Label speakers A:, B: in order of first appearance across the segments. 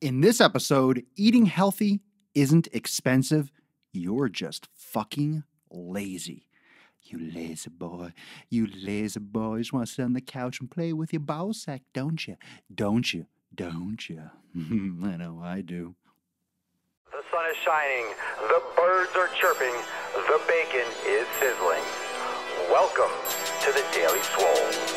A: In this episode, eating healthy isn't expensive. You're just fucking lazy. You lazy boy. You lazy boy. You just want to sit on the couch and play with your ball sack, don't you? Don't you? Don't you? I know I do.
B: The sun is shining. The birds are chirping. The bacon is sizzling. Welcome to the Daily Swole.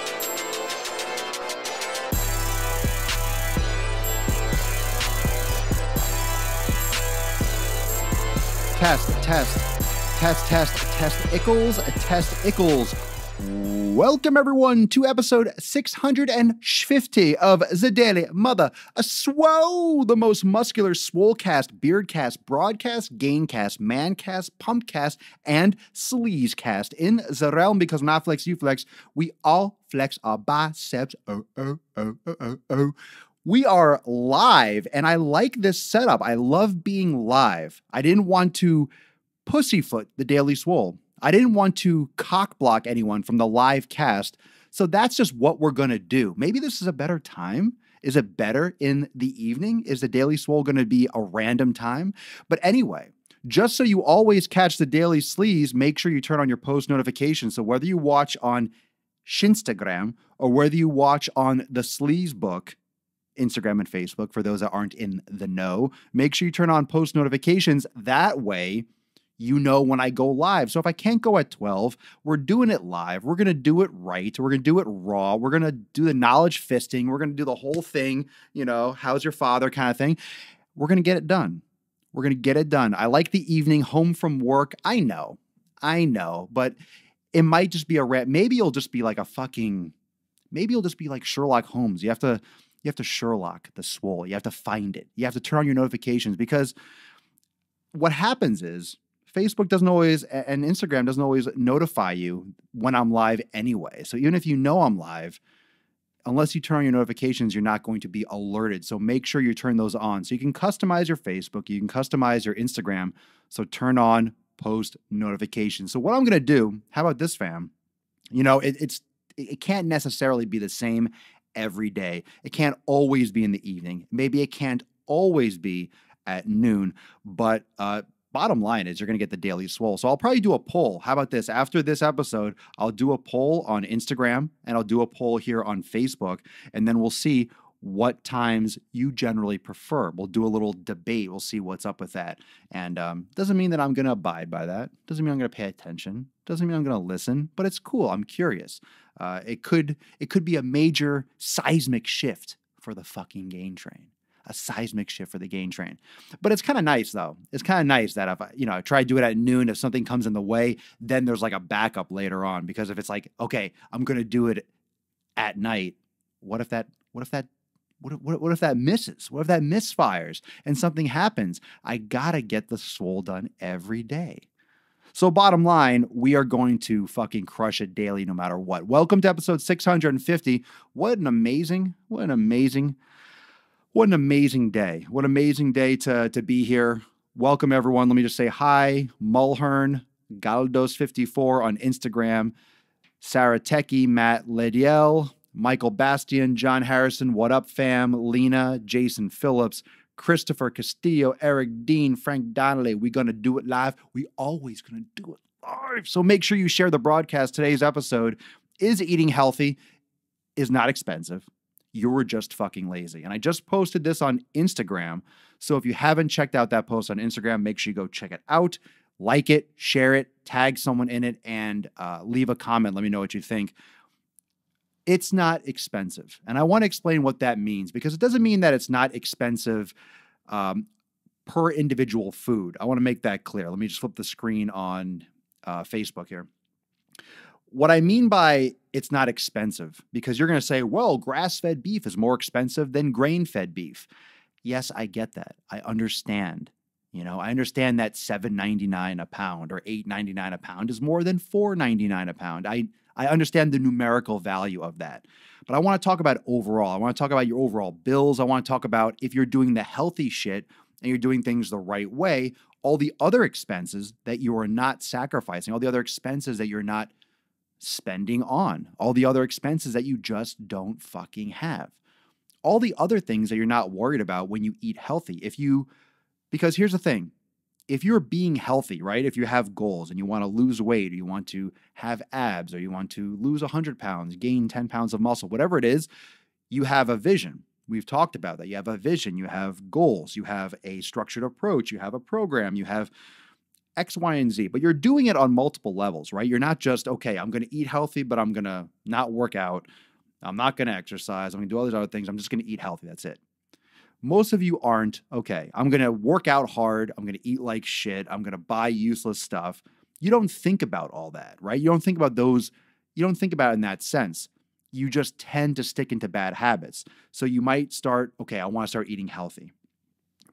A: Testicles. Welcome everyone to episode 650 of the Daily Mother Swole, the most muscular swolecast, beardcast, broadcast, gaincast, mancast, pumpcast, and sleazecast in the realm, because when I flex, you flex, we all flex our biceps. We are live, and I like this setup. I love being live. I didn't want to pussyfoot the Daily Swole. I didn't want to cock block anyone from the live cast, so that's just what we're going to do. Maybe this is a better time. Is it better in the evening? Is the Daily Swole going to be a random time? But anyway, just so you always catch the Daily Sleaze, make sure you turn on your post notifications. So whether you watch on Shinstagram or whether you watch on the Sleaze book, Instagram and Facebook, for those that aren't in the know, make sure you turn on post notifications. That way, you know when I go live. So if I can't go at 12, we're doing it live. We're going to do it right. We're going to do it raw. We're going to do the knowledge fisting. We're going to do the whole thing, you know, how's your father kind of thing. We're going to get it done. We're going to get it done. I like the evening home from work. I know, but it might just be maybe you'll just be like maybe you'll just be like Sherlock Holmes. You have to Sherlock the Swole. You have to find it. You have to turn on your notifications, because what happens is Facebook doesn't always, and Instagram doesn't always notify you when I'm live anyway. So even if you know I'm live, unless you turn on your notifications, you're not going to be alerted. So make sure you turn those on. So you can customize your Facebook, you can customize your Instagram. So turn on post notifications. So what I'm going to do, how about this, fam? You know, it can't necessarily be the same every day. It can't always be in the evening. Maybe it can't always be at noon, but bottom line is you're going to get the Daily Swole. So I'll probably do a poll. How about this? After this episode, I'll do a poll on Instagram and I'll do a poll here on Facebook, and then we'll see what times you generally prefer. We'll do a little debate. We'll see what's up with that. And doesn't mean that I'm going to abide by that. Doesn't mean I'm going to pay attention. Doesn't mean I'm going to listen, but it's cool. I'm curious. It could be a major seismic shift for the fucking gain train. A seismic shift for the gain train. But it's kind of nice, though. It's kind of nice that if I try to do it at noon, if something comes in the way, then there's like a backup later on. Because if it's like, okay, I'm going to do it at night, what if that misses? What if that misfires and something happens? I gotta get the Swole done every day. So bottom line, we are going to fucking crush it daily no matter what. Welcome to episode 650. What an amazing day. What an amazing day to be here. Welcome everyone. Let me just say hi. Mulhern, Galdos54 on Instagram, Sarah Techie, Matt Lediel, Michael Bastian, John Harrison, what up fam, Lena, Jason Phillips, Christopher Castillo, Eric Dean, Frank Donnelly. We're going to do it live. We always going to do it live. So make sure you share the broadcast. Today's episode is eating healthy is not expensive. You're just fucking lazy. And I just posted this on Instagram. So if you haven't checked out that post on Instagram, make sure you go check it out, like it, share it, tag someone in it, and leave a comment. Let me know what you think. It's not expensive. And I want to explain what that means, because it doesn't mean that it's not expensive per individual food. I want to make that clear. Let me just flip the screen on Facebook here. What I mean by it's not expensive, because you're going to say, well, grass-fed beef is more expensive than grain-fed beef. Yes, I get that. I understand. I understand that $7.99 a pound or $8.99 a pound is more than $4.99 a pound. I understand the numerical value of that. But I want to talk about overall. I want to talk about your overall bills. I want to talk about if you're doing the healthy shit and you're doing things the right way, all the other expenses that you are not sacrificing, all the other expenses that you're not spending on, all the other expenses that you just don't fucking have. all the other things that you're not worried about when you eat healthy. Because here's the thing, if you're being healthy, right? If you have goals and you want to lose weight, or you want to have abs, or you want to lose 100 pounds, gain 10 pounds of muscle, whatever it is, you have a vision. We've talked about that. You have a vision, you have goals, you have a structured approach, you have a program, you have X, Y, and Z, but you're doing it on multiple levels, right? You're not just, okay, I'm going to eat healthy, but I'm going to not work out. I'm not going to exercise. I'm going to do all these other things. I'm just going to eat healthy. That's it. Most of you aren't, okay, I'm going to work out hard. I'm going to eat like shit. I'm going to buy useless stuff. You don't think about all that, right? You don't think about those. You don't think about it in that sense. You just tend to stick into bad habits. So you might start, okay, I want to start eating healthy.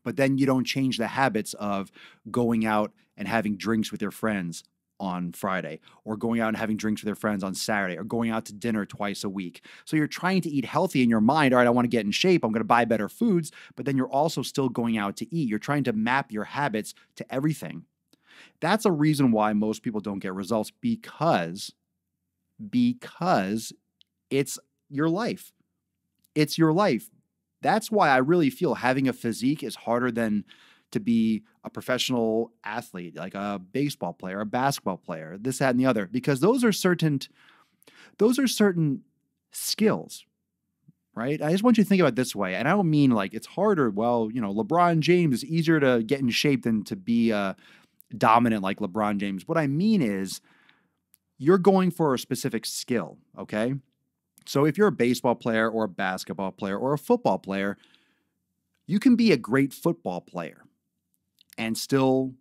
A: But then you don't change the habits of going out and having drinks with your friends on Friday, or going out and having drinks with your friends on Saturday, or going out to dinner twice a week. So you're trying to eat healthy in your mind. All right, I want to get in shape. I'm going to buy better foods, but then you're also still going out to eat. You're trying to map your habits to everything. That's a reason why most people don't get results, because it's your life. It's your life. That's why I really feel having a physique is harder than to be a professional athlete, like a baseball player, a basketball player, this, that, and the other, because those are certain skills, right? I just want you to think about it this way. And I don't mean like it's harder. Well, LeBron James is easier to get in shape than to be dominant like LeBron James. What I mean is you're going for a specific skill, okay? So if you're a baseball player or a basketball player or a football player, you can be a great football player and still,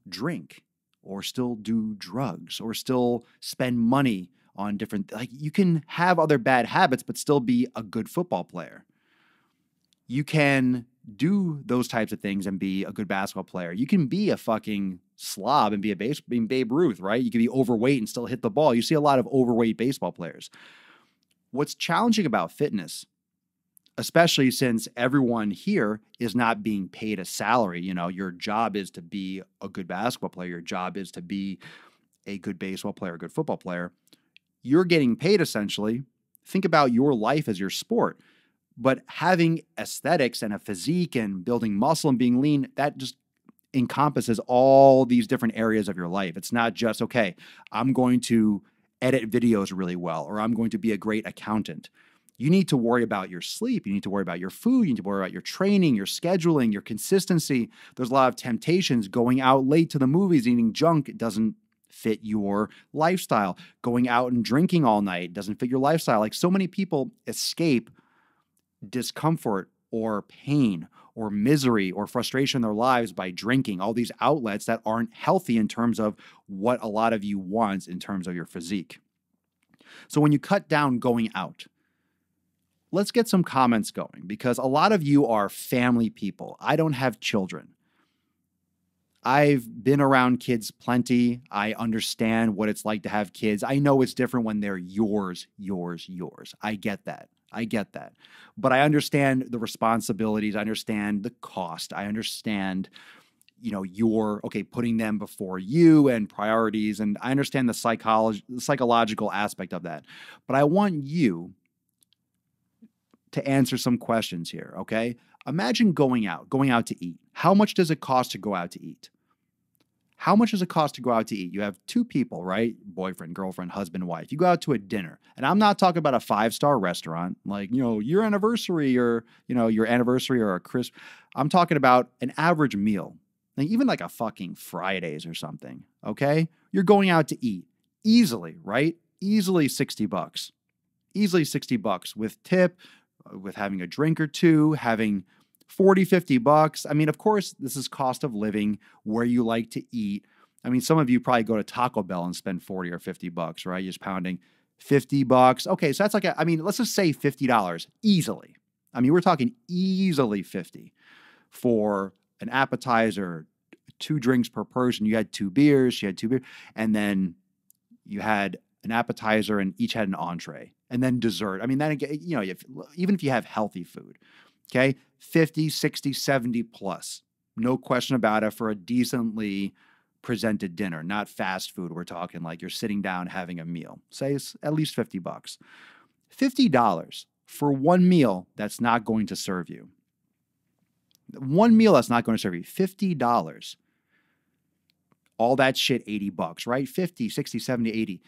A: drink, or still do drugs, or still spend money on different, like, you can have other bad habits, but still be a good football player. You can do those types of things and be a good basketball player. You can be a fucking slob and be being Babe Ruth, right? You can be overweight and still hit the ball. You see a lot of overweight baseball players. What's challenging about fitness, especially since everyone here is not being paid a salary, your job is to be a good basketball player. Your job is to be a good baseball player, a good football player. You're getting paid essentially. Think about your life as your sport. But having aesthetics and a physique and building muscle and being lean, that just encompasses all these different areas of your life. It's not just, okay, I'm going to edit videos really well, or I'm going to be a great accountant. You need to worry about your sleep. You need to worry about your food. You need to worry about your training, your scheduling, your consistency. There's a lot of temptations. Going out late to the movies, eating junk, it doesn't fit your lifestyle. Going out and drinking all night doesn't fit your lifestyle. Like, so many people escape discomfort or pain or misery or frustration in their lives by drinking, all these outlets that aren't healthy in terms of what a lot of you want in terms of your physique. So when you cut down going out, let's get some comments going, because a lot of you are family people. I don't have children. I've been around kids plenty. I understand what it's like to have kids. I know it's different when they're yours. I get that. But I understand the responsibilities. I understand the cost. I understand, you're putting them before you and priorities. And I understand the psychological aspect of that. But I want you to answer some questions here, okay? Imagine going out to eat. How much does it cost to go out to eat? How much does it cost to go out to eat? You have two people, right? Boyfriend, girlfriend, husband, wife. You go out to a dinner. And I'm not talking about a 5-star restaurant, like, your anniversary or a Christmas. I'm talking about an average meal. Like, even like a fucking Fridays or something, okay? You're going out to eat easily, right? Easily $60. Easily $60 with tip, with having a drink or two, having $40, $50. I mean, of course, this is cost of living, where you like to eat. I mean, some of you probably go to Taco Bell and spend $40 or $50, right? You're just pounding $50. Okay, so that's like, let's just say $50 easily. I mean, we're talking easily 50 for an appetizer, 2 drinks per person. You had 2 beers, she had 2 beers, and then you had an appetizer and each had an entree, and then dessert. I mean, then, even if you have healthy food, okay, 50, 60, 70 plus. No question about it, for a decently presented dinner, not fast food. We're talking like you're sitting down having a meal. Say it's at least $50. $50 for one meal that's not going to serve you. One meal that's not going to serve you, $50. All that shit, $80, right? 50, 60, 70, 80.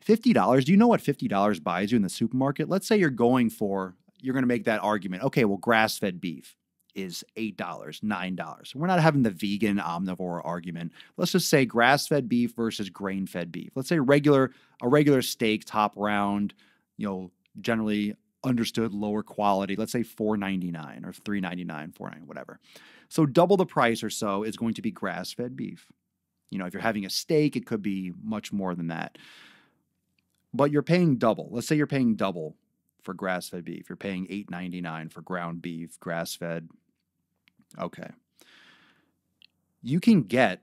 A: $50. Do you know what $50 buys you in the supermarket? Let's say you're going to make that argument. Okay, well, grass-fed beef is $8, $9. We're not having the vegan omnivore argument. Let's just say grass-fed beef versus grain-fed beef. Let's say a regular steak, top round, generally understood lower quality. Let's say $4.99 or $3.99, $4.99, whatever. So double the price or so is going to be grass-fed beef. If you're having a steak, it could be much more than that. But you're paying double. Let's say you're paying double for grass-fed beef. You're paying $8.99 for ground beef, grass-fed. Okay. You can get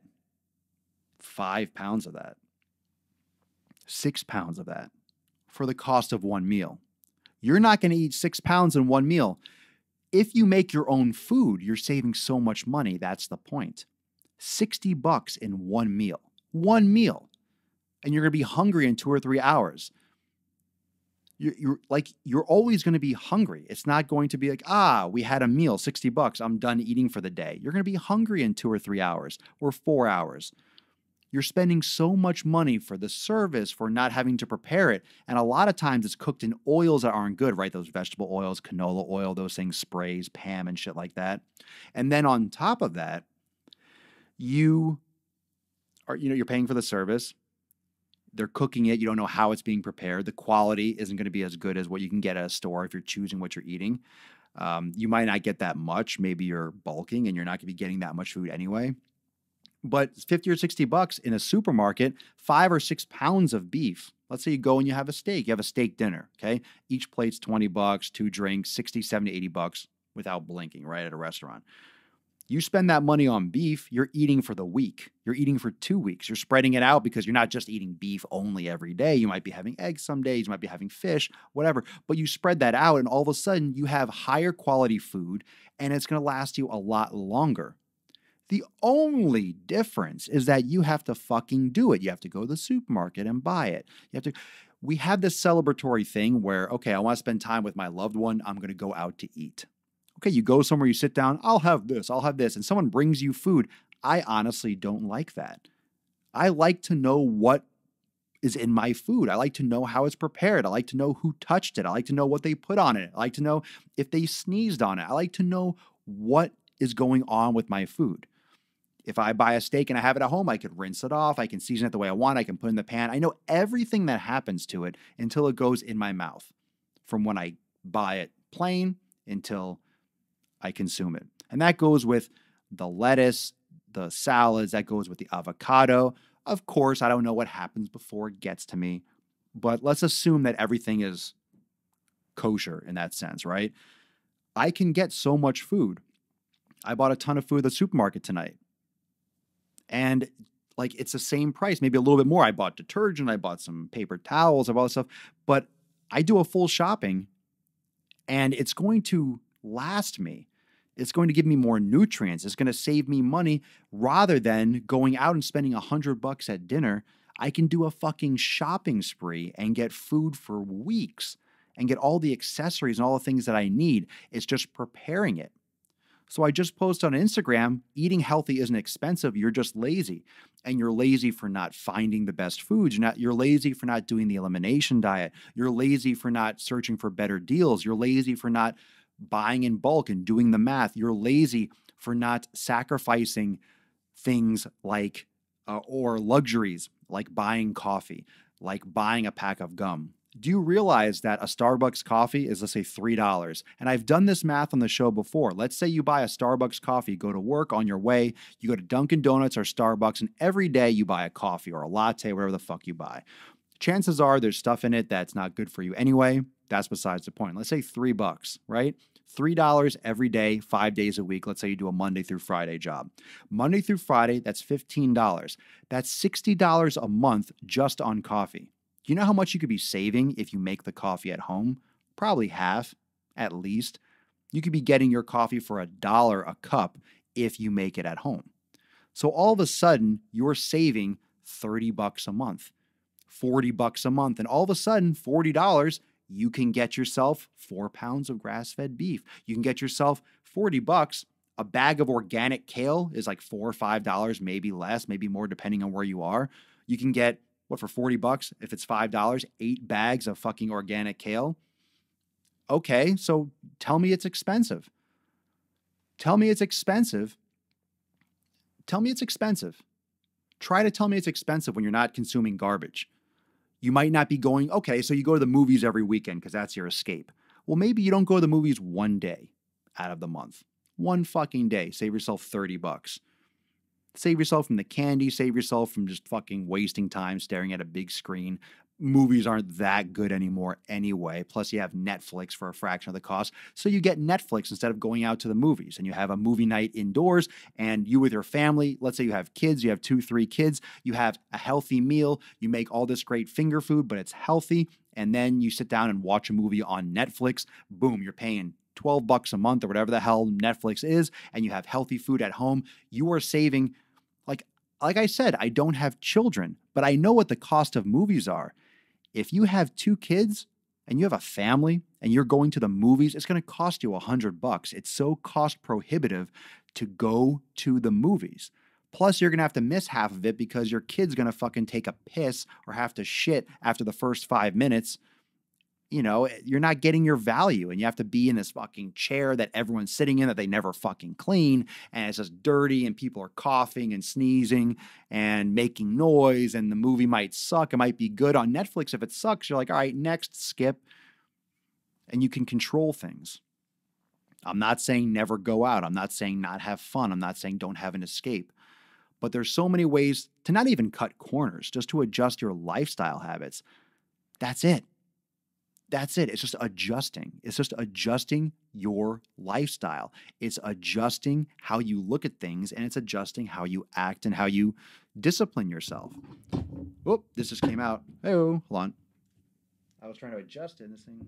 A: 5 pounds of that, 6 pounds of that for the cost of one meal. You're not going to eat 6 pounds in one meal. If you make your own food, you're saving so much money. That's the point. $60 in one meal. One meal. And you're going to be hungry in 2 or 3 hours. You're always going to be hungry. It's not going to be like, we had a meal, $60, I'm done eating for the day. You're going to be hungry in 2 or 3 hours or 4 hours. You're spending so much money for the service, for not having to prepare it. And a lot of times it's cooked in oils that aren't good, right? Those vegetable oils, canola oil, those things, sprays, Pam and shit like that. And then on top of that, you're paying for the service. They're cooking it. You don't know how it's being prepared. The quality isn't going to be as good as what you can get at a store if you're choosing what you're eating. You might not get that much. Maybe you're bulking and you're not going to be getting that much food anyway. But $50 or $60 in a supermarket, 5 or 6 pounds of beef. Let's say you go and you have a steak. You have a steak dinner, okay? Each plate's $20, 2 drinks, $60, $70, $80 without blinking, right, at a restaurant. You spend that money on beef, you're eating for the week. You're eating for 2 weeks. You're spreading it out because you're not just eating beef only every day. You might be having eggs some days, you might be having fish, whatever. But you spread that out and all of a sudden you have higher quality food and it's going to last you a lot longer. The only difference is that you have to fucking do it. You have to go to the supermarket and buy it. We have this celebratory thing where, okay, I want to spend time with my loved one. I'm going to go out to eat. Okay, you go somewhere, you sit down, I'll have this, and someone brings you food. I honestly don't like that. I like to know what is in my food. I like to know how it's prepared. I like to know who touched it. I like to know what they put on it. I like to know if they sneezed on it. I like to know what is going on with my food. If I buy a steak and I have it at home, I could rinse it off. I can season it the way I want. I can put it in the pan. I know everything that happens to it until it goes in my mouth, from when I buy it plain until I consume it. And that goes with the lettuce, the salads, that goes with the avocado. Of course, I don't know what happens before it gets to me, but let's assume that everything is kosher in that sense, right? I can get so much food. I bought a ton of food at the supermarket tonight. And it's the same price, maybe a little bit more. I bought detergent, I bought some paper towels, I bought stuff, but I do a full shopping and it's going to last me. It's going to give me more nutrients. It's going to save me money rather than going out and spending $100 at dinner. I can do a fucking shopping spree and get food for weeks and get all the accessories and all the things that I need. It's just preparing it. So I just posted on Instagram, eating healthy isn't expensive. You're just lazy. And you're lazy for not finding the best foods. You're lazy for not doing the elimination diet. You're lazy for not searching for better deals. You're lazy for not buying in bulk and doing the math. You're lazy for not sacrificing things like, or luxuries like buying coffee, like buying a pack of gum. Do you realize that a Starbucks coffee is, let's say, $3? And I've done this math on the show before. Let's say you buy a Starbucks coffee, go to work on your way, you go to Dunkin' Donuts or Starbucks, and every day you buy a coffee or a latte, whatever the fuck you buy. Chances are there's stuff in it that's not good for you anyway. That's besides the point. Let's say $3, right? $3 every day, 5 days a week. Let's say you do a Monday through Friday job. Monday through Friday, that's $15. That's $60 a month just on coffee. Do you know how much you could be saving if you make the coffee at home? Probably half, at least. You could be getting your coffee for $1 a cup if you make it at home. So all of a sudden, you're saving $30 a month, $40 a month, and all of a sudden, $40 You can get yourself 4 pounds of grass-fed beef. You can get yourself $40. A bag of organic kale is like $4 or $5, maybe less, maybe more, depending on where you are. You can get, what, for $40, if it's $5, 8 bags of fucking organic kale. Okay, so tell me it's expensive. Tell me it's expensive. Tell me it's expensive. Try to tell me it's expensive when you're not consuming garbage. You might not be going, okay, so you go to the movies every weekend because that's your escape. Well, maybe you don't go to the movies one day out of the month. One fucking day. Save yourself $30. Save yourself from the candy. Save yourself from just fucking wasting time staring at a big screen. Movies aren't that good anymore anyway. Plus, you have Netflix for a fraction of the cost. So you get Netflix instead of going out to the movies. And you have a movie night indoors. And you with your family, let's say you have kids, you have 2, 3 kids. You have a healthy meal. You make all this great finger food, but it's healthy. And then you sit down and watch a movie on Netflix. Boom, you're paying $12 a month or whatever the hell Netflix is. And you have healthy food at home. You are saving, like I said, I don't have children, but I know what the cost of movies are. If you have 2 kids and you have a family and you're going to the movies, it's going to cost you $100. It's so cost prohibitive to go to the movies. Plus, you're going to have to miss half of it because your kid's going to fucking take a piss or have to shit after the first 5 minutes. You know, you're not getting your value, and you have to be in this fucking chair that everyone's sitting in that they never fucking clean, and it's just dirty, and people are coughing and sneezing and making noise, and the movie might suck. It might be good on Netflix. If it sucks, you're like, all right, next, skip, and you can control things. I'm not saying never go out. I'm not saying not have fun. I'm not saying don't have an escape. But there's so many ways to not even cut corners, just to adjust your lifestyle habits. That's it. That's it. It's just adjusting. It's just adjusting your lifestyle. It's adjusting how you look at things, and it's adjusting how you act and how you discipline yourself. Whoop, this just came out. Hey-oh, hold on. I was trying to adjust it, and this thing,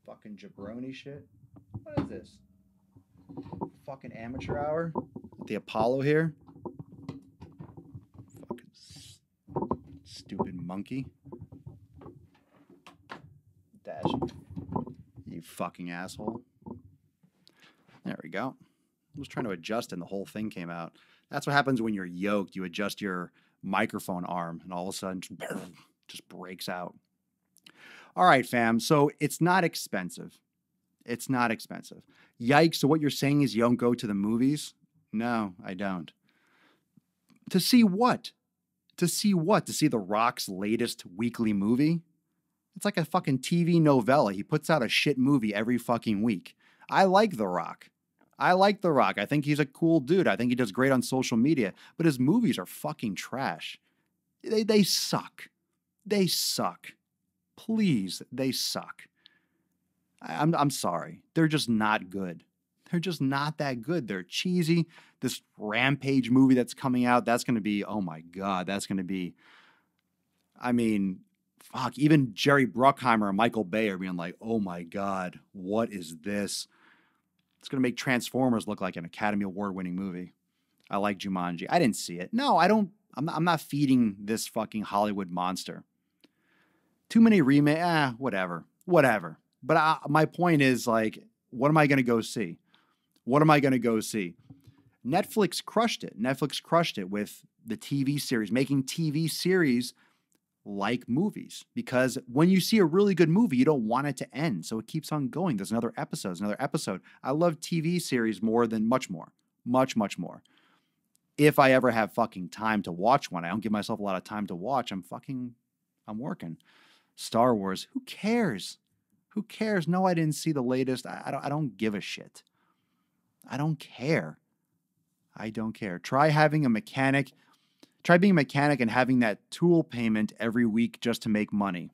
A: fucking jabroni shit. What is this? Fucking amateur hour at the Apollo here. Fucking stupid monkey. Dash. You fucking asshole. There we go. I was trying to adjust and the whole thing came out. That's what happens when you're yoked. You adjust your microphone arm and all of a sudden just breaks out. All right, fam. So it's not expensive. It's not expensive. Yikes. So what you're saying is you don't go to the movies? No, I don't. To see what? To see what? To see The Rock's latest weekly movie? It's like a fucking TV novella. He puts out a shit movie every fucking week. I like The Rock. I like The Rock. I think he's a cool dude. I think he does great on social media. But his movies are fucking trash. They suck. They suck. Please, they suck. I'm sorry. They're just not good. They're just not that good. They're cheesy. This Rampage movie that's coming out, that's going to be, oh my God, that's going to be, I mean, fuck, even Jerry Bruckheimer and Michael Bay are being like, oh my God, what is this? It's going to make Transformers look like an Academy Award winning movie. I like Jumanji. I didn't see it. No, I don't. I'm not feeding this fucking Hollywood monster. Too many remakes. Whatever. But my point is, like, what am I going to go see? What am I going to go see? Netflix crushed it. Netflix crushed it with the TV series, making TV series like movies, because when you see a really good movie, you don't want it to end. So it keeps on going. There's another episode. I love TV series much more. If I ever have fucking time to watch one, I don't give myself a lot of time to watch. I'm working. Star Wars. Who cares? No, I didn't see the latest. I don't give a shit. I don't care. Try being a mechanic and having that tool payment every week just to make money.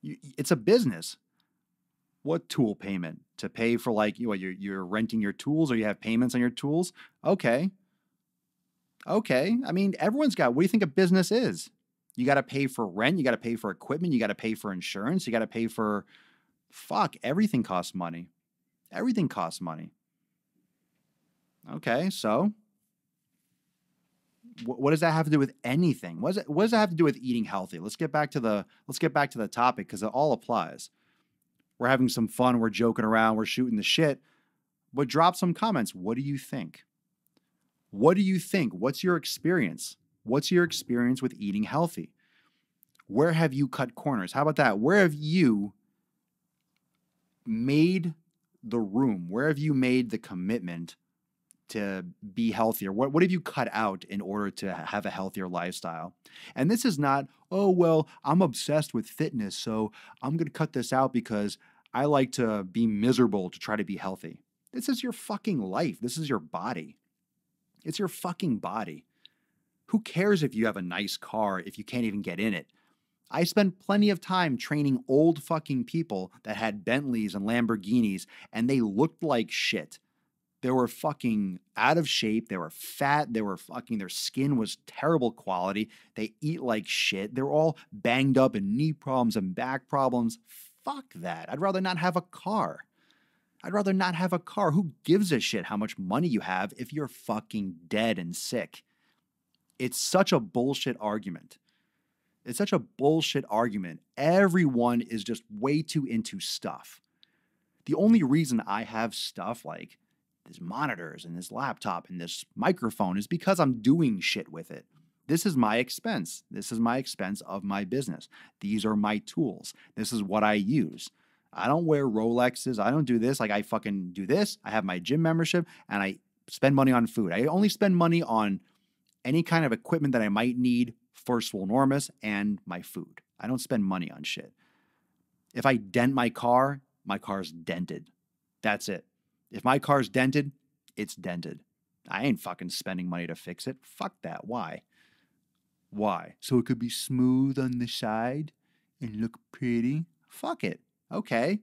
A: It's a business. What tool payment? To pay for, like, you're renting your tools, or you have payments on your tools? Okay. I mean, everyone's got, what do you think a business is? You got to pay for rent. You got to pay for equipment. You got to pay for insurance. You got to pay for, everything costs money. Everything costs money. Okay, so What does that have to do with anything? What does that have to do with eating healthy? Let's get back to the topic because it all applies. We're having some fun. We're joking around. We're shooting the shit. But drop some comments. What do you think? What do you think? What's your experience? What's your experience with eating healthy? Where have you cut corners? How about that? Where have you made the room? Where have you made the commitment to be healthier? What have you cut out in order to have a healthier lifestyle? And this is not, oh, well, I'm obsessed with fitness, so I'm going to cut this out because I like to be miserable to try to be healthy. This is your fucking life. This is your body. It's your fucking body. Who cares if you have a nice car if you can't even get in it? I spent plenty of time training old fucking people that had Bentleys and Lamborghinis, and they looked like shit. They were fucking out of shape. They were fat. They were fucking, their skin was terrible quality. They eat like shit. They're all banged up and knee problems and back problems. Fuck that. I'd rather not have a car. I'd rather not have a car. Who gives a shit how much money you have if you're fucking dead and sick? It's such a bullshit argument. It's such a bullshit argument. Everyone is just way too into stuff. The only reason I have stuff like these monitors and this laptop and this microphone is because I'm doing shit with it. This is my expense. This is my expense of my business. These are my tools. This is what I use. I don't wear Rolexes. I don't do this. Like I fucking do this. I have my gym membership and I spend money on food. I only spend money on any kind of equipment that I might need for Swolenormous and my food. I don't spend money on shit. If I dent my car's dented. That's it. If my car's dented, it's dented. I ain't fucking spending money to fix it. Fuck that. Why? Why? So it could be smooth on the side and look pretty? Fuck it. Okay.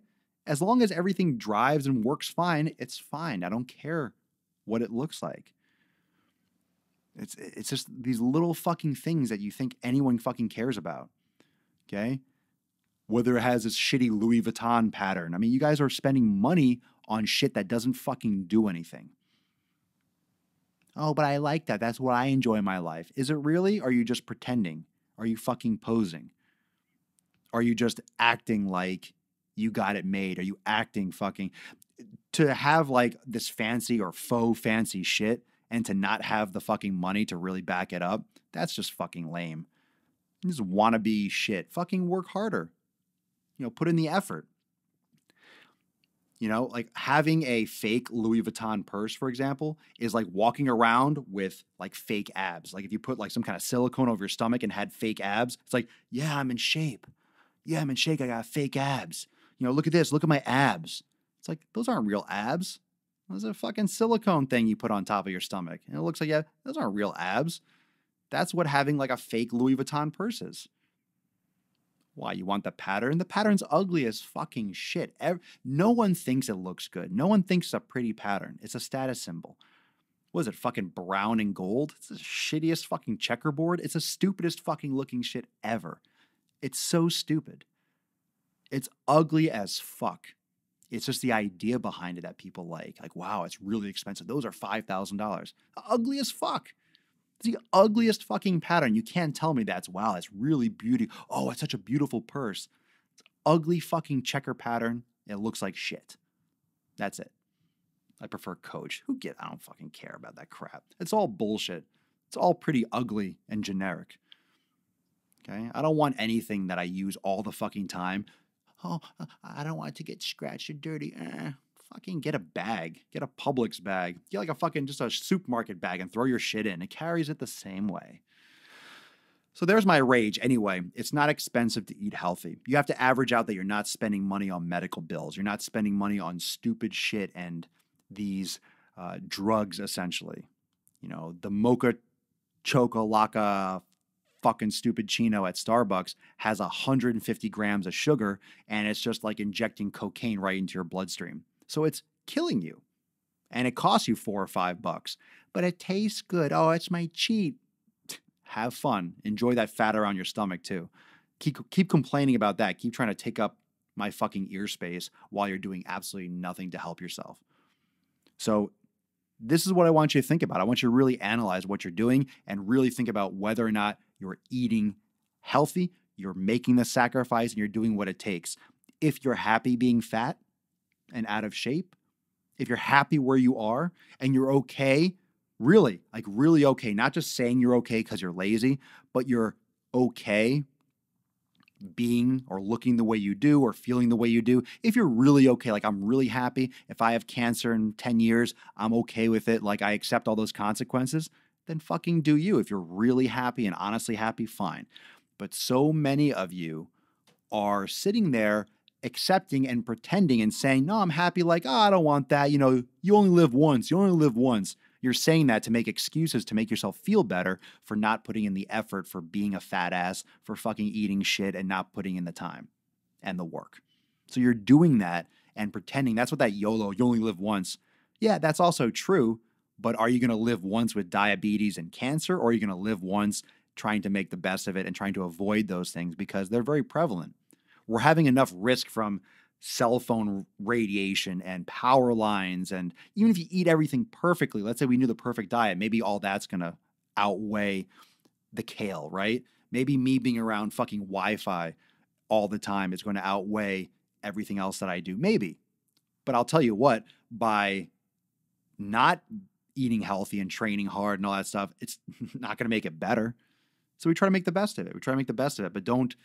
A: As long as everything drives and works fine, it's fine. I don't care what it looks like. It's just these little fucking things that you think anyone fucking cares about. Okay? Whether it has this shitty Louis Vuitton pattern. I mean, you guys are spending money on shit that doesn't fucking do anything. Oh, but I like that. That's what I enjoy in my life. Is it really? Or are you just pretending? Are you fucking posing? Are you just acting like you got it made? Are you acting fucking... To have like this fancy or faux fancy shit and to not have the fucking money to really back it up, that's just fucking lame. You just wannabe shit. Fucking work harder. Put in the effort. Like having a fake Louis Vuitton purse, for example, is like walking around with like fake abs. Like if you put like some kind of silicone over your stomach and had fake abs, it's like, yeah, I'm in shape. Yeah, I'm in shape. I got fake abs. Look at this. Look at my abs. It's like, those aren't real abs. Those are a fucking silicone thing you put on top of your stomach. And it looks like, yeah, those aren't real abs. That's what having like a fake Louis Vuitton purse is. Why? You want the pattern? The pattern's ugly as fucking shit. No one thinks it looks good. No one thinks it's a pretty pattern. It's a status symbol. What is it, fucking brown and gold? It's the shittiest fucking checkerboard. It's the stupidest fucking looking shit ever. It's so stupid. It's ugly as fuck. It's just the idea behind it that people like. Like, wow, it's really expensive. Those are $5,000. Ugly as fuck. It's the ugliest fucking pattern. You can't tell me that's, wow, that's really beauty. Oh, it's such a beautiful purse. It's ugly fucking checker pattern. It looks like shit. That's it. I prefer Coach. I don't fucking care about that crap. It's all bullshit. It's all pretty ugly and generic. Okay? I don't want anything that I use all the fucking time. Oh, I don't want it to get scratched or dirty. Fucking get a bag. Get a Publix bag. Get like a fucking just a supermarket bag and throw your shit in. It carries it the same way. So there's my rage. Anyway, it's not expensive to eat healthy. You have to average out that you're not spending money on medical bills. You're not spending money on stupid shit and these drugs, essentially. The Mocha Chocolate fucking stupid chino at Starbucks has 150 grams of sugar, and it's just like injecting cocaine right into your bloodstream. So it's killing you. And it costs you $4 or $5. But it tastes good. Oh, it's my cheat. Have fun. Enjoy that fat around your stomach too. Keep complaining about that. Keep trying to take up my fucking ear space while you're doing absolutely nothing to help yourself. So This is what I want you to think about. I want you to really analyze what you're doing and really think about whether or not you're eating healthy, you're making the sacrifice, and you're doing what it takes. If you're happy being fat and out of shape, if you're happy where you are and you're okay, really, like really okay, not just saying you're okay because you're lazy, but you're okay being or looking the way you do or feeling the way you do. If you're really okay, like I'm really happy, if I have cancer in 10 years, I'm okay with it, like I accept all those consequences, then fucking do you. If you're really happy and honestly happy, fine. But so many of you are sitting there accepting and pretending and saying, no, I'm happy, like, oh, I don't want that. You know, you only live once. You only live once. You're saying that to make excuses to make yourself feel better for not putting in the effort, for being a fat ass, for fucking eating shit and not putting in the time and the work. So you're doing that and pretending. That's what that YOLO, you only live once. Yeah, that's also true. But are you going to live once with diabetes and cancer, or are you going to live once trying to make the best of it and trying to avoid those things because they're very prevalent? We're having enough risk from cell phone radiation and power lines. And even if you eat everything perfectly, let's say we knew the perfect diet, maybe all that's going to outweigh the kale, right? Maybe me being around fucking Wi-Fi all the time is going to outweigh everything else that I do. Maybe. But I'll tell you what, by not eating healthy and training hard and all that stuff, it's not going to make it better. So we try to make the best of it. But don't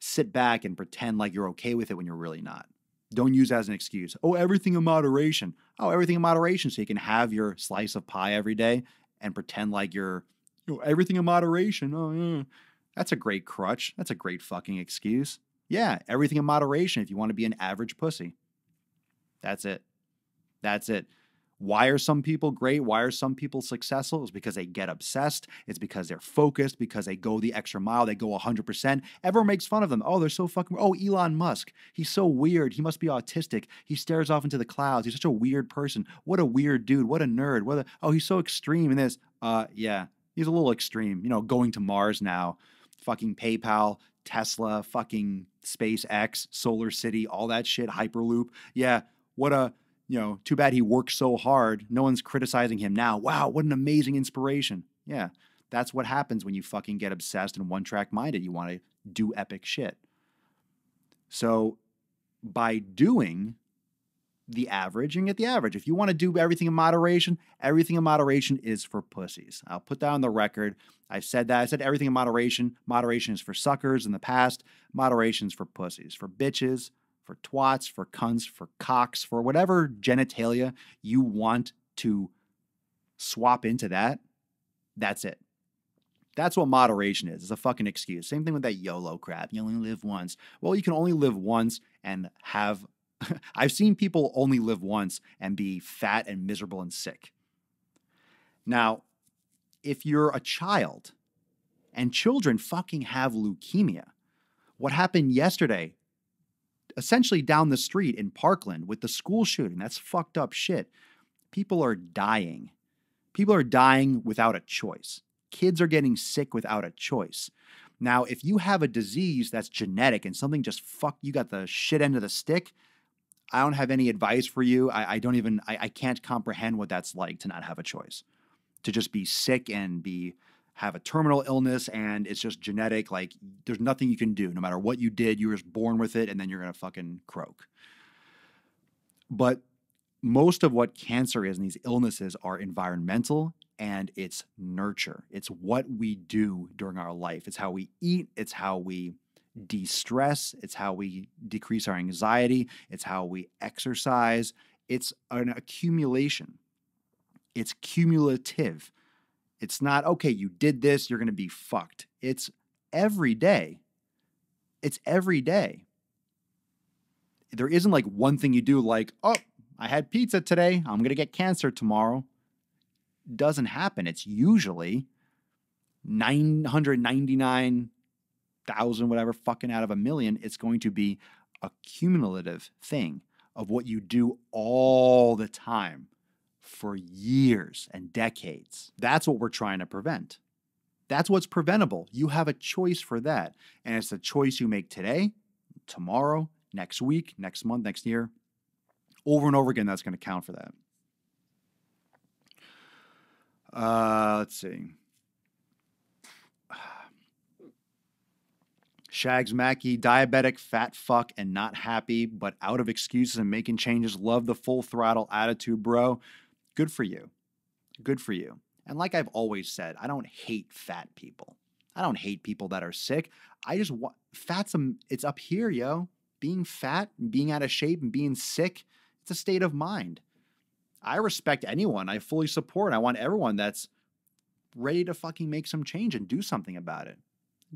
A: sit back and pretend like you're okay with it when you're really not. Don't use that as an excuse. Oh, everything in moderation. Oh, everything in moderation so you can have your slice of pie every day and pretend like you're, everything in moderation. Oh, yeah. That's a great crutch. That's a great fucking excuse. Yeah, everything in moderation if you want to be an average pussy. That's it. Why are some people great? Why are some people successful? It's because they get obsessed. It's because they're focused, because they go the extra mile. They go 100%. Everyone makes fun of them. Oh, they're so fucking, oh, Elon Musk. He's so weird. He must be autistic. He stares off into the clouds. He's such a weird person. What a weird dude. What a nerd. Oh, he's so extreme in this. Yeah, he's a little extreme. You know, going to Mars now. Fucking PayPal, Tesla, fucking SpaceX, Solar City, all that shit, Hyperloop. Yeah, what a, too bad he worked so hard. No one's criticizing him now. Wow, what an amazing inspiration. Yeah, that's what happens when you fucking get obsessed and one-track minded. You want to do epic shit. So by doing the average, you can get the average. If you want to do everything in moderation is for pussies. I'll put that on the record. I've said that. I said everything in moderation. Moderation is for suckers in the past. Moderation is for pussies, for bitches, for twats, for cunts, for cocks, for whatever genitalia you want to swap into that. That's it. That's what moderation is. It's a fucking excuse. Same thing with that YOLO crap. You only live once. Well, you can only live once and have... I've seen people only live once and be fat and miserable and sick. Now, if you're a child, and children fucking have leukemia, what happened yesterday, essentially down the street in Parkland with the school shooting, that's fucked up shit. People are dying. People are dying without a choice. Kids are getting sick without a choice. Now, if you have a disease that's genetic and something just you got the shit end of the stick, I don't have any advice for you. I can't comprehend what that's like to not have a choice, to just be sick and have a terminal illness and it's just genetic. Like there's nothing you can do. No matter what you did, you were just born with it and then you're going to fucking croak. But most of what cancer is and these illnesses are environmental and it's nurture. It's what we do during our life. It's how we eat. It's how we de-stress. It's how we decrease our anxiety. It's how we exercise. It's an accumulation. It's cumulative. It's not, okay, you did this, you're going to be fucked. It's every day. It's every day. There isn't like one thing you do like, oh, I had pizza today, I'm going to get cancer tomorrow. Doesn't happen. It's usually 999,000, whatever, fucking out of a million. It's going to be a cumulative thing of what you do all the time for years and decades. That's what we're trying to prevent. That's what's preventable. You have a choice for that. And it's a choice you make today, tomorrow, next week, next month, next year. Over and over again, that's going to count for that. Let's see. Shags Mackey, diabetic, fat fuck, and not happy, but out of excuses and making changes. Love the full throttle attitude, bro. Good for you. Good for you. And like I've always said, I don't hate fat people. I don't hate people that are sick. I just want it's up here, yo. Being fat and being out of shape and being sick, it's a state of mind. I respect anyone. I fully support. I want everyone that's ready to fucking make some change and do something about it.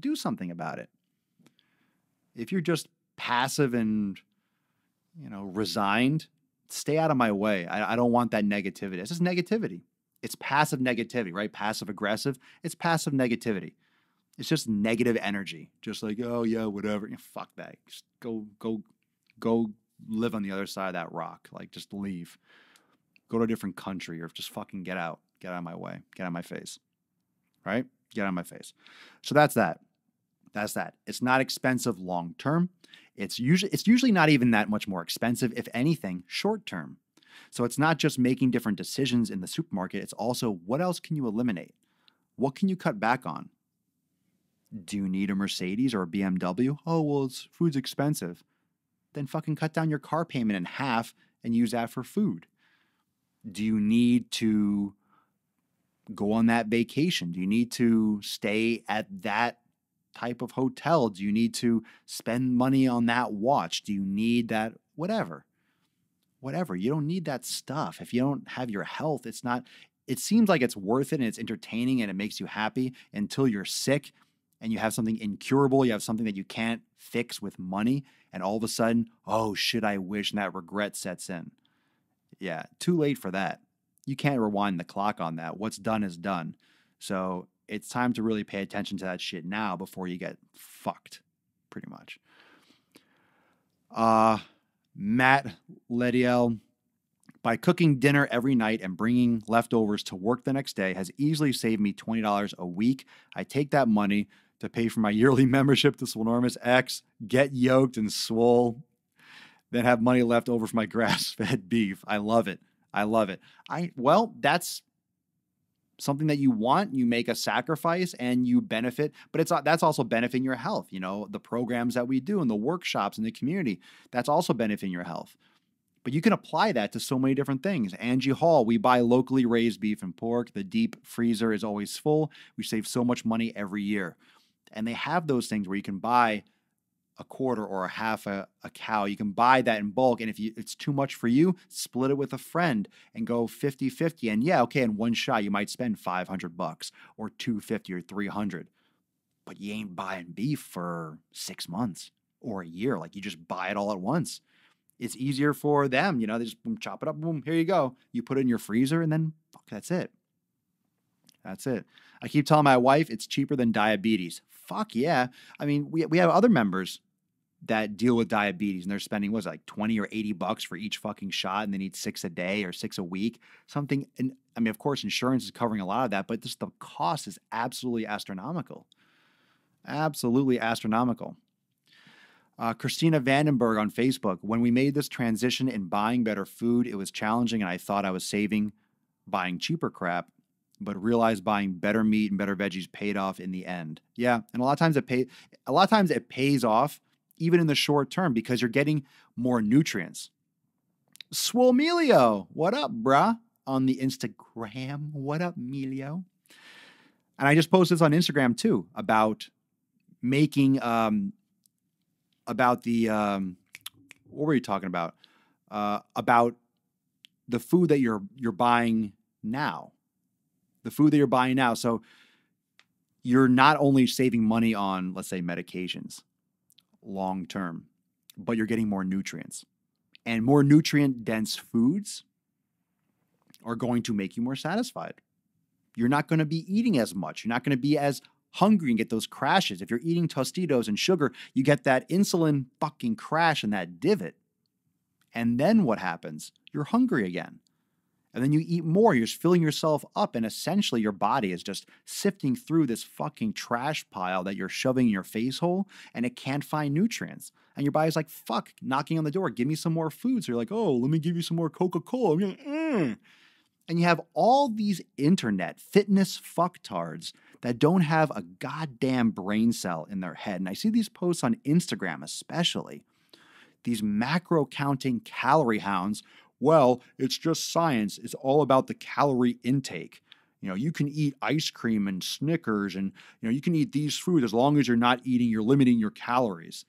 A: Do something about it. If you're just passive and, resigned, stay out of my way. I don't want that negativity. It's just negativity. It's passive negativity, right? Passive aggressive. It's passive negativity. It's just negative energy. Just like, oh yeah, whatever. Fuck that. Just go live on the other side of that rock. Like, just leave. Go to a different country or just fucking get out. Get out of my way. Get out of my face. Right? Get out of my face. So that's that. That's that. It's not expensive long term. It's usually not even that much more expensive, if anything, short term. So it's not just making different decisions in the supermarket. It's also, what else can you eliminate? What can you cut back on? Do you need a Mercedes or a BMW? Oh, well, food's expensive. Then fucking cut down your car payment in half and use that for food. Do you need to go on that vacation? Do you need to stay at that type of hotel? Do you need to spend money on that watch? Do you need that? Whatever. You don't need that stuff. If you don't have your health, it seems like it's worth it and it's entertaining and it makes you happy until you're sick and you have something incurable. You have something that you can't fix with money. And all of a sudden, oh, shit, I wish, and that regret sets in. Yeah, too late for that. You can't rewind the clock on that. What's done is done. So it's time to really pay attention to that shit now before you get fucked, pretty much. Matt Lediel, by cooking dinner every night and bringing leftovers to work the next day has easily saved me $20 a week. I take that money to pay for my yearly membership to Swolenormous X, get yoked and swole, then have money left over for my grass-fed beef. I love it. Well, that's something that you want. You make a sacrifice and you benefit, but that's also benefiting your health. The programs that we do and the workshops in the community, that's also benefiting your health. But you can apply that to so many different things. Angie Hall, we buy locally raised beef and pork. The deep freezer is always full. We save so much money every year. And they have those things where you can buy a quarter or a half a cow. You can buy that in bulk. And if it's too much for you, split it with a friend and go 50-50. And yeah, okay, in one shot, you might spend $500 or $250 or $300. But you ain't buying beef for 6 months or a year. Like, you just buy it all at once. It's easier for them. They just boom, chop it up, boom, here you go. You put it in your freezer and then fuck, that's it. That's it. I keep telling my wife it's cheaper than diabetes. Fuck yeah. I mean, we have other members that deal with diabetes and they're spending, what is it, like $20 or $80 for each fucking shot, and they need 6 a day or 6 a week, something. And I mean, of course, insurance is covering a lot of that, but just the cost is absolutely astronomical. Absolutely astronomical. Christina Vandenberg on Facebook, when we made this transition in buying better food, it was challenging and I thought I was saving buying cheaper crap, but realized buying better meat and better veggies paid off in the end. Yeah, and a lot of times it pays off even in the short term because you're getting more nutrients. Swolemelio, what up, bruh? On the Instagram, what up, Melio? And I just posted this on Instagram too about making about the what were you talking about? About the food that you're buying now. The food that you're buying now. So you're not only saving money on, let's say, medications long term, but you're getting more nutrients. And more nutrient dense foods are going to make you more satisfied. You're not going to be eating as much. You're not going to be as hungry and get those crashes. If you're eating Tostitos and sugar, you get that insulin fucking crash and that divot. And then what happens? You're hungry again. And then you eat more. You're just filling yourself up. And essentially your body is just sifting through this fucking trash pile that you're shoving in your face hole, and it can't find nutrients. And your body's like, fuck, knocking on the door, give me some more food. So you're like, oh, let me give you some more Coca-Cola. And you have all these internet fitness fucktards that don't have a goddamn brain cell in their head. And I see these posts on Instagram especially. These macro counting calorie hounds. Well, it's just science. It's all about the calorie intake. You can eat ice cream and Snickers and, you can eat these foods as long as you're limiting your calories.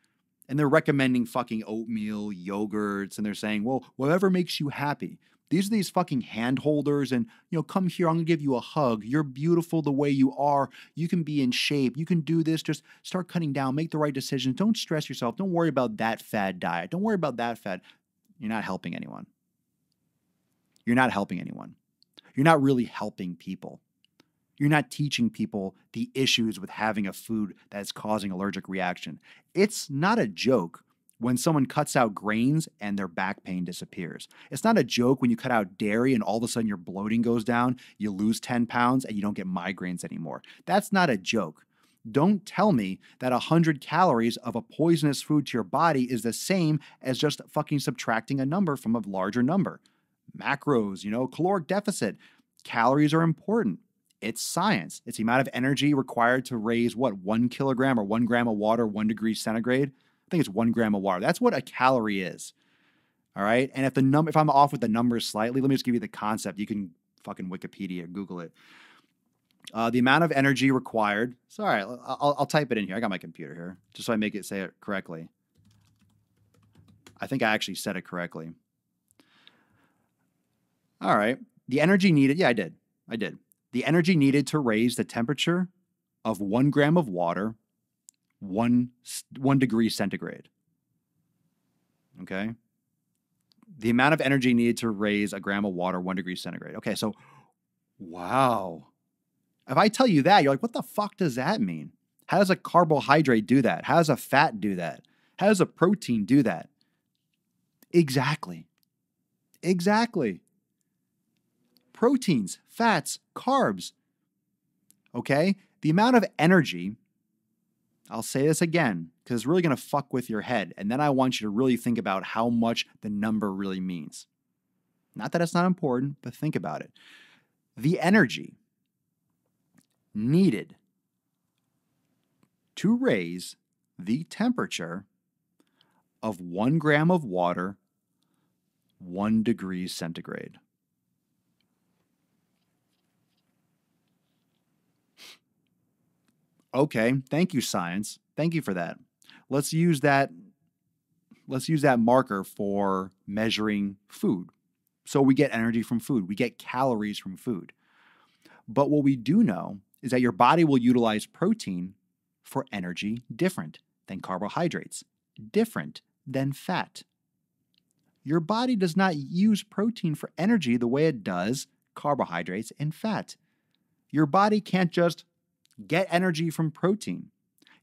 A: And they're recommending fucking oatmeal, yogurts, and they're saying, well, whatever makes you happy. These are these fucking hand holders and, come here, I'm gonna give you a hug. You're beautiful the way you are. You can be in shape. You can do this. Just start cutting down, make the right decisions. Don't stress yourself. Don't worry about that fad diet. Don't worry about that fad. You're not helping anyone. You're not helping anyone. You're not really helping people. You're not teaching people the issues with having a food that's causing allergic reaction. It's not a joke when someone cuts out grains and their back pain disappears. It's not a joke when you cut out dairy and all of a sudden your bloating goes down, you lose 10 pounds, and you don't get migraines anymore. That's not a joke. Don't tell me that 100 calories of a poisonous food to your body is the same as just fucking subtracting a number from a larger number. Macros, caloric deficit. Calories are important. It's science. It's the amount of energy required to raise 1 kilogram or 1 gram of water, 1 degree centigrade. I think it's 1 gram of water. That's what a calorie is. All right. And if I'm off with the numbers slightly, let me just give you the concept. You can fucking Wikipedia, Google it. The amount of energy required. Sorry, I'll type it in here. I got my computer here just so I say it correctly. I think I actually said it correctly. All right. The energy needed. Yeah, I did. The energy needed to raise the temperature of 1 gram of water, 1 degree centigrade. Okay. The amount of energy needed to raise a gram of water, 1 degree centigrade. Okay. So, wow. If I tell you that, you're like, what the fuck does that mean? How does a carbohydrate do that? How does a fat do that? How does a protein do that? Exactly. Proteins, fats, carbs. Okay? The amount of energy, I'll say this again, because it's really going to fuck with your head. And then I want you to really think about how much the number really means. Not that it's not important, but think about it. The energy needed to raise the temperature of 1 gram of water, 1 degree centigrade. Okay, thank you, science. Thank you for that. Let's use that marker for measuring food. So we get energy from food. We get calories from food. But what we do know is that your body will utilize protein for energy different than carbohydrates, different than fat. Your body does not use protein for energy the way it does carbohydrates and fat. Your body can't just get energy from protein.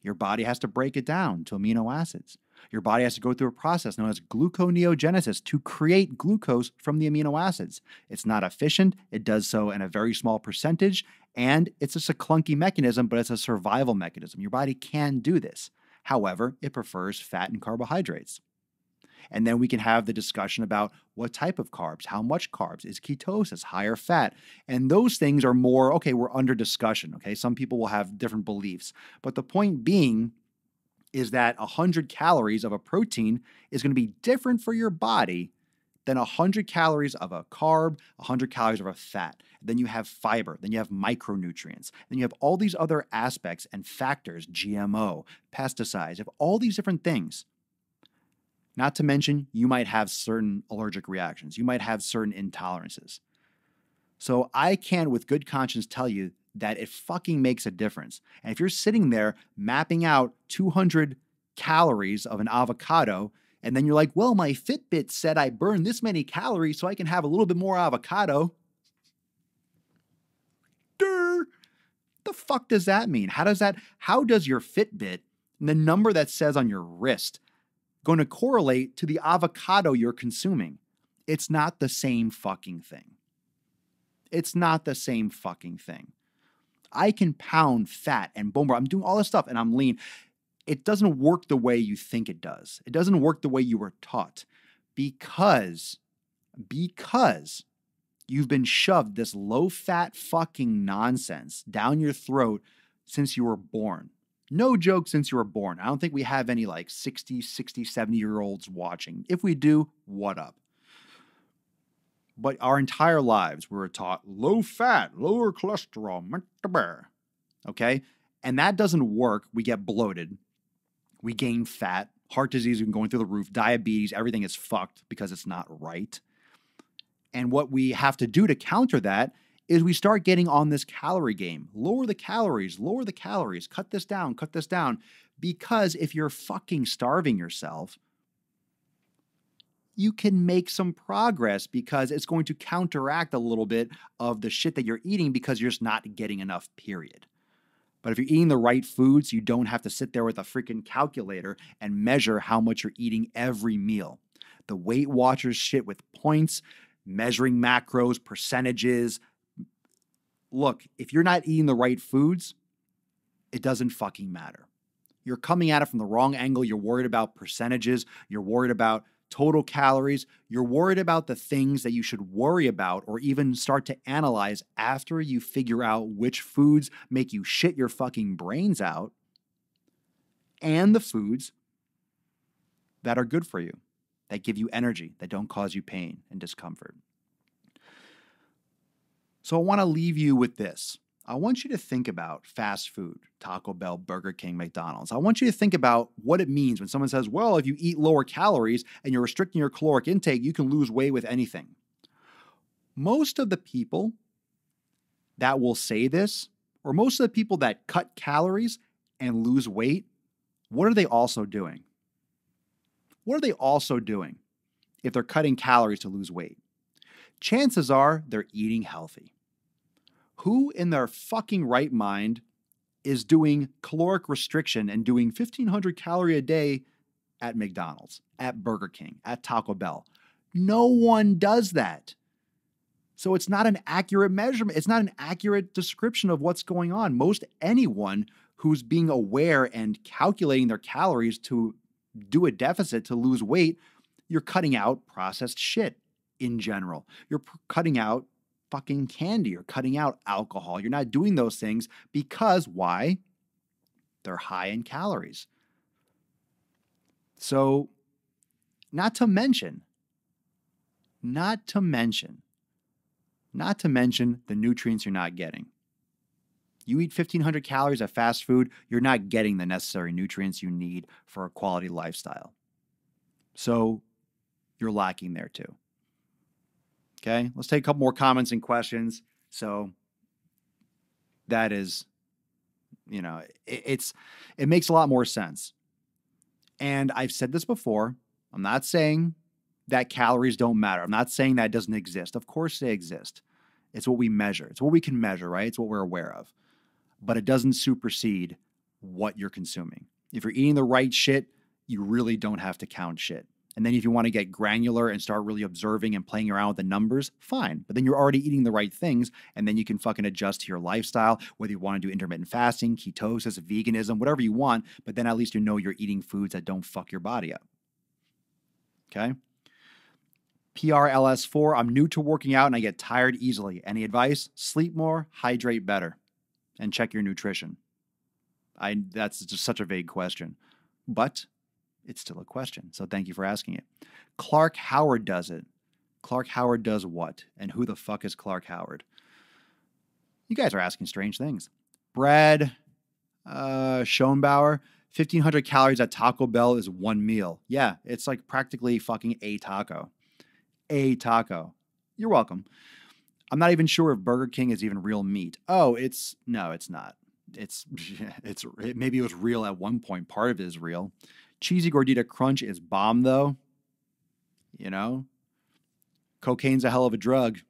A: Your body has to break it down to amino acids. Your body has to go through a process known as gluconeogenesis to create glucose from the amino acids. It's not efficient. It does so in a very small percentage, and it's just a clunky mechanism, but it's a survival mechanism. Your body can do this. However, it prefers fat and carbohydrates. And then we can have the discussion about what type of carbs, how much carbs, is ketosis, higher fat? And those things are more, okay, we're under discussion, okay? Some people will have different beliefs. But the point being is that 100 calories of a protein is going to be different for your body than 100 calories of a carb, 100 calories of a fat. Then you have fiber, then you have micronutrients, then you have all these other aspects and factors, GMO, pesticides, you have all these different things. Not to mention, you might have certain allergic reactions. You might have certain intolerances. So I can, with good conscience, tell you that it fucking makes a difference. And if you're sitting there mapping out 200 calories of an avocado, and then you're like, well, my Fitbit said I burn this many calories so I can have a little bit more avocado. Durr. The fuck does that mean? How does your Fitbit and the number that says on your wrist going to correlate to the avocado you're consuming? It's not the same fucking thing. It's not the same fucking thing. I can pound fat and bone broth. I'm doing all this stuff and I'm lean. It doesn't work the way you think it does. It doesn't work the way you were taught because You've been shoved this low-fat fucking nonsense down your throat since you were born. No joke, since you were born. I don't think we have any like 60, 70-year-olds watching. If we do, what up? But our entire lives, we were taught low fat, lower cholesterol, okay? And that doesn't work. We get bloated. We gain fat. Heart disease is going through the roof. Diabetes, everything is fucked because it's not right. And what we have to do to counter that is we start getting on this calorie game. Lower the calories, cut this down. Because if you're fucking starving yourself, you can make some progress because it's going to counteract a little bit of the shit that you're eating because you're just not getting enough, period. But if you're eating the right foods, you don't have to sit there with a freaking calculator and measure how much you're eating every meal. The Weight Watchers shit with points, measuring macros, percentages. Look, if you're not eating the right foods, it doesn't fucking matter. You're coming at it from the wrong angle. You're worried about percentages. You're worried about total calories. You're worried about the things that you should worry about or even start to analyze after you figure out which foods make you shit your fucking brains out and the foods that are good for you, that give you energy, that don't cause you pain and discomfort. So I want to leave you with this. I want you to think about fast food, Taco Bell, Burger King, McDonald's. I want you to think about what it means when someone says, well, if you eat lower calories and you're restricting your caloric intake, you can lose weight with anything. Most of the people that will say this, or most of the people that cut calories and lose weight, what are they also doing? What are they also doing if they're cutting calories to lose weight? Chances are they're eating healthy. Who in their fucking right mind is doing caloric restriction and doing 1,500 calorie a day at McDonald's, at Burger King, at Taco Bell? No one does that. So it's not an accurate measurement. It's not an accurate description of what's going on. Most anyone who's being aware and calculating their calories to do a deficit to lose weight, you're cutting out processed shit in general. You're cutting out fucking candy. You're cutting out alcohol. You're not doing those things because why? They're high in calories. So, not to mention the nutrients you're not getting. You eat 1,500 calories of fast food, you're not getting the necessary nutrients you need for a quality lifestyle. So, you're lacking there too. Okay, let's take a couple more comments and questions. So that is, it makes a lot more sense. And I've said this before. I'm not saying that calories don't matter. I'm not saying that it doesn't exist. Of course they exist. It's what we measure. It's what we can measure, right? It's what we're aware of. But it doesn't supersede what you're consuming. If you're eating the right shit, you really don't have to count shit. And then if you want to get granular and start really observing and playing around with the numbers, fine. But then you're already eating the right things, and then you can fucking adjust to your lifestyle, whether you want to do intermittent fasting, ketosis, veganism, whatever you want, but then at least you know you're eating foods that don't fuck your body up. Okay? PRLS4, I'm new to working out and I get tired easily. Any advice? Sleep more, hydrate better, and check your nutrition. That's just such a vague question. But it's still a question, so thank you for asking it. Clark Howard does it. Clark Howard does what? And who the fuck is Clark Howard? You guys are asking strange things. Brad Schoenbauer, 1,500 calories at Taco Bell is one meal. Yeah, it's like practically fucking a taco. A taco. You're welcome. I'm not even sure if Burger King is even real meat. Oh, no, it's not. Maybe it was real at one point. Part of it is real. Cheesy Gordita Crunch is bomb, though. You know? Cocaine's a hell of a drug.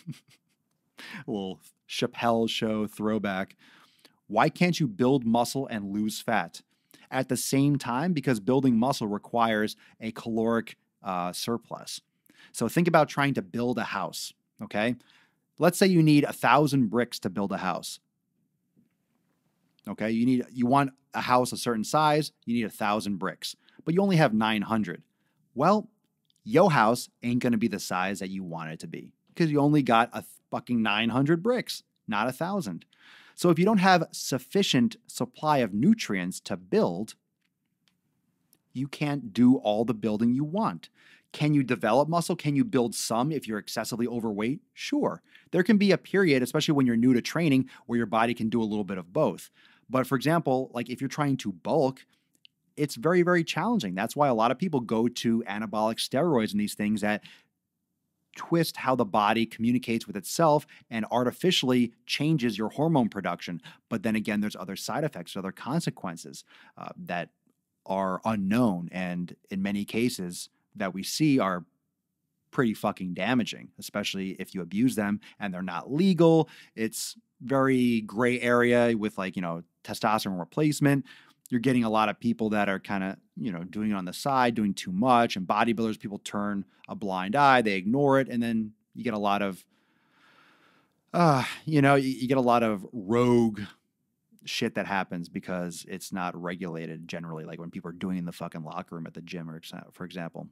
A: A little Chappelle Show throwback. Why can't you build muscle and lose fat at the same time? Because building muscle requires a caloric surplus. So think about trying to build a house, okay? Let's say you need 1,000 bricks to build a house. Okay, you want a house a certain size, you need 1,000 bricks, but you only have 900. Well, your house ain't going to be the size that you want it to be. because you only got a fucking 900 bricks, not 1,000. So if you don't have sufficient supply of nutrients to build, you can't do all the building you want. Can you develop muscle? Can you build some if you're excessively overweight? Sure. There can be a period, especially when you're new to training, where your body can do a little bit of both. But for example, like if you're trying to bulk, it's very, very challenging. That's why a lot of people go to anabolic steroids and these things that twist how the body communicates with itself and artificially changes your hormone production. But then again, there's other side effects, other consequences that are unknown, and in many cases that we see are pretty fucking damaging, especially if you abuse them and they're not legal. It's very gray area with, like, you know, testosterone replacement. You're getting a lot of people that are kind of, you know, doing it on the side, doing too much. And bodybuilders, people turn a blind eye, they ignore it. And then you get a lot of, you get a lot of rogue shit that happens because it's not regulated generally, like when people are doing in the fucking locker room at the gym, or for example.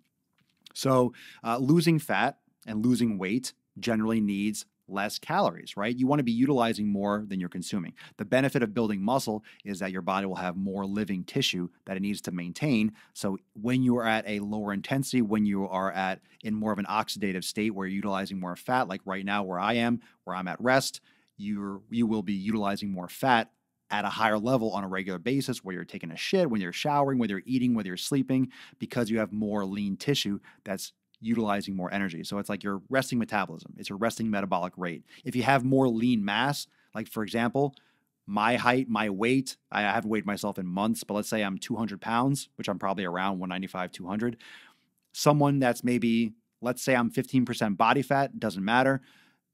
A: So losing fat and losing weight generally needs less calories, right? You want to be utilizing more than you're consuming. The benefit of building muscle is that your body will have more living tissue that it needs to maintain. So when you are at a lower intensity, when you are in more of an oxidative state where you're utilizing more fat, like right now where I'm at rest, you will be utilizing more fat at a higher level on a regular basis, where you're taking a shit, when you're showering, whether you're eating, whether you're sleeping, because you have more lean tissue that's utilizing more energy. So it's like your resting metabolism. It's your resting metabolic rate. If you have more lean mass, like for example, my height, my weight, I haven't weighed myself in months, but let's say I'm 200 pounds, which I'm probably around 195, 200. Someone that's maybe, let's say I'm 15% body fat, doesn't matter.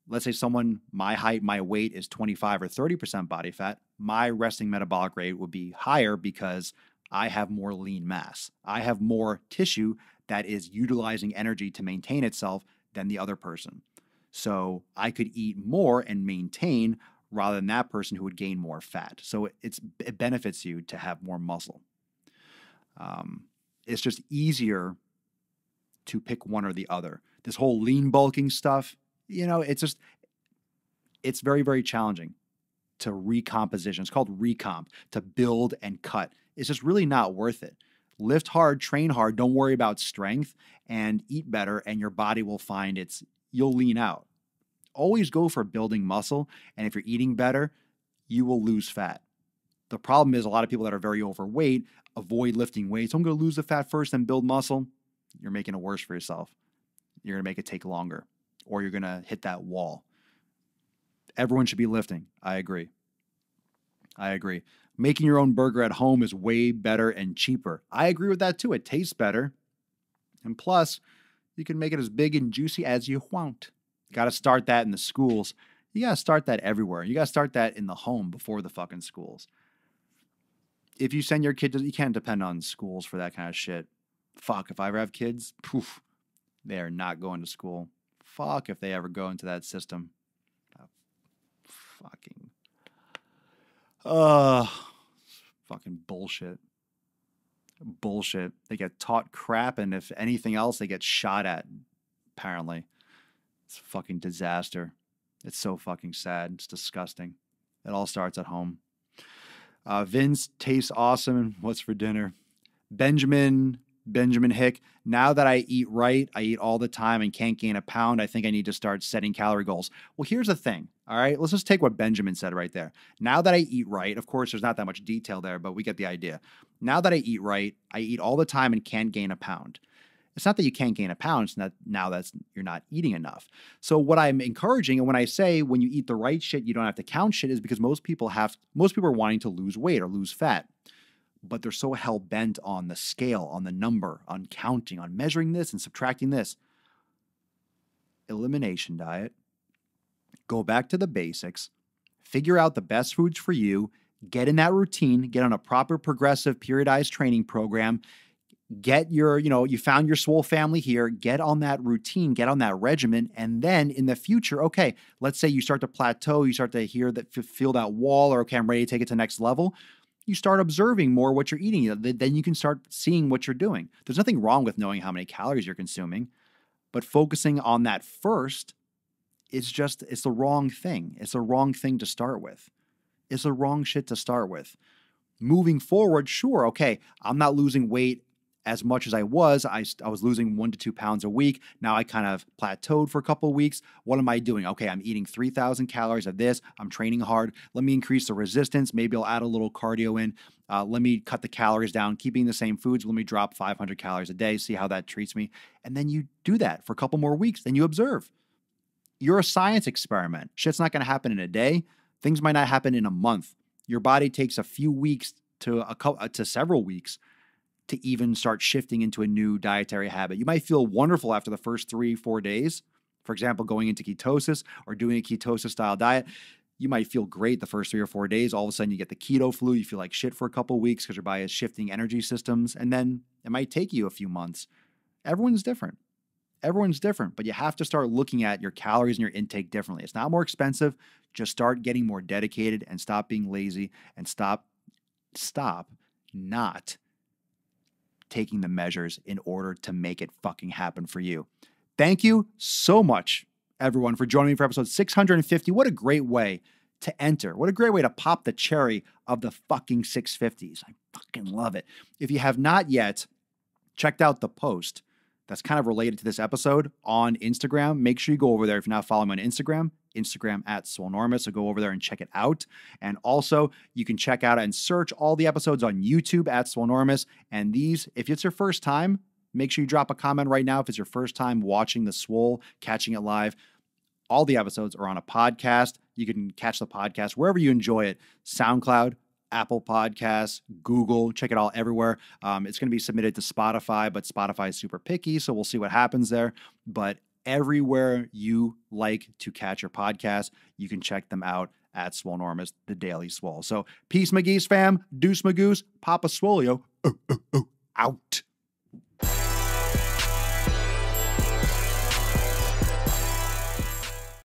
A: Let's say someone, my height, my weight is 25 or 30% body fat, my resting metabolic rate would be higher because I have more lean mass. I have more tissue that is utilizing energy to maintain itself than the other person. So I could eat more and maintain rather than that person who would gain more fat. So it benefits you to have more muscle. It's just easier to pick one or the other. This whole lean bulking stuff, it's very, very challenging to recomposition. It's called recomp, to build and cut. It's just really not worth it. Lift hard, train hard, don't worry about strength, and eat better, and your body will find you'll lean out. Always go for building muscle, and if you're eating better, you will lose fat. The problem is a lot of people that are very overweight avoid lifting weights. I'm going to lose the fat first and build muscle. You're making it worse for yourself. You're going to make it take longer, or you're going to hit that wall. Everyone should be lifting. I agree. Making your own burger at home is way better and cheaper. I agree with that too. It tastes better. And plus, you can make it as big and juicy as you want. You got to start that in the schools. You got to start that everywhere. You got to start that in the home before the fucking schools. If you send your kid you can't depend on schools for that kind of shit. Fuck, if I ever have kids, they are not going to school. Fuck if they ever go into that system. Fucking bullshit. They get taught crap, and if anything else, they get shot at, apparently. It's a fucking disaster. It's so fucking sad. It's disgusting. It all starts at home. Vince tastes awesome. What's for dinner? Benjamin Hick. Now that I eat right, I eat all the time and can't gain a pound, I think I need to start setting calorie goals. Well, here's the thing. All right, let's just take what Benjamin said right there. Now that I eat right, of course, there's not that much detail there, but we get the idea. Now that I eat right, I eat all the time and can't gain a pound. It's not that you can't gain a pound, it's not now you're not eating enough. So what I'm encouraging, and when I say when you eat the right shit, you don't have to count shit, is because most people are wanting to lose weight or lose fat. But they're so hell-bent on the scale, on the number, on counting, on measuring this and subtracting this. Elimination diet. Go back to the basics. Figure out the best foods for you. Get in that routine. Get on a proper progressive periodized training program. Get you found your Swole family here. Get on that routine. Get on that regimen. And then in the future, okay, let's say you start to plateau. You start to feel that wall, or okay, I'm ready to take it to the next level. You start observing more what you're eating. Then you can start seeing what you're doing. There's nothing wrong with knowing how many calories you're consuming, but focusing on that first it's the wrong thing. It's the wrong thing to start with. It's the wrong shit to start with. Moving forward, sure, okay, I'm not losing weight as much as I was. I was losing 1 to 2 pounds a week. Now I kind of plateaued for a couple of weeks. What am I doing? Okay, I'm eating 3,000 calories of this. I'm training hard. Let me increase the resistance. Maybe I'll add a little cardio in. Let me cut the calories down, keeping the same foods. Let me drop 500 calories a day, see how that treats me. And then you do that for a couple more weeks. Then you observe. You're a science experiment. Shit's not going to happen in a day. Things might not happen in a month. Your body takes a few weeks to several weeks to even start shifting into a new dietary habit. You might feel wonderful after the first 3-4 days. For example, going into ketosis or doing a ketosis style diet. You might feel great the first 3 or 4 days. All of a sudden you get the keto flu. You feel like shit for a couple of weeks because your body is shifting energy systems. And then it might take you a few months. Everyone's different. Everyone's different, but you have to start looking at your calories and your intake differently. It's not more expensive. Just start getting more dedicated and stop being lazy and stop not taking the measures in order to make it fucking happen for you. Thank you so much, everyone, for joining me for episode 650. What a great way to enter. What a great way to pop the cherry of the fucking 650s. I fucking love it. If you have not yet checked out the post that's kind of related to this episode on Instagram, make sure you go over there. If you're not following me on Instagram at Swolenormous, so go over there and check it out. And also, you can check out and search all the episodes on YouTube at Swolenormous. And these, if it's your first time, make sure you drop a comment right now if it's your first time watching the Swole, catching it live. All the episodes are on a podcast. You can catch the podcast wherever you enjoy it. SoundCloud, Apple Podcasts, Google, check it all everywhere. It's going to be submitted to Spotify, but Spotify is super picky, so we'll see what happens there. But everywhere you like to catch your podcast, you can check them out at Swolenormous, the Daily Swole. So peace, McGee's fam, deuce, Magoose, Papa Swolio, out.